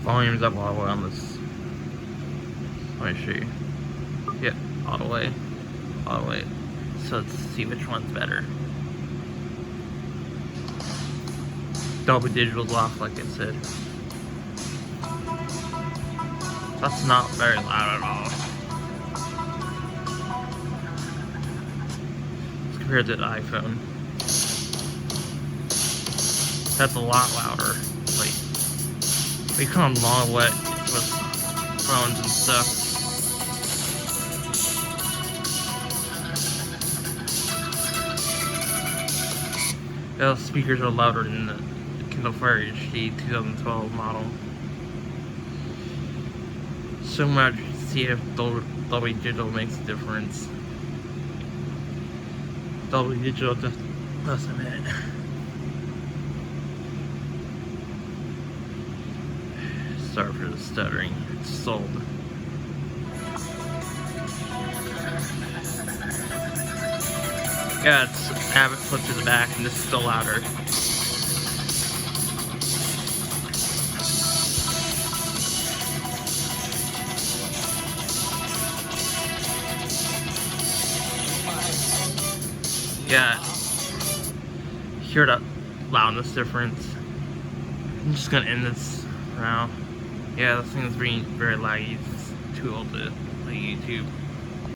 Volume's up all the way on this. Let me show you. Yep, all the way. All the way. So let's see which one's better. Dolby Digital's off, like I said. That's not very loud at all. As compared to the iPhone. That's a lot louder. Like, we come a long way with phones and stuff. The speakers are louder than the Kindle Fire HD 2012 model. So much to see if Dolby Digital makes a difference. Dolby Digital just doesn't it. Sorry for the stuttering. It's sold. Yeah, it's have it flipped to the back and this is still louder. Yeah, hear that loudness difference. I'm just gonna end this now. Yeah, this thing is being very laggy. It's too old to play YouTube.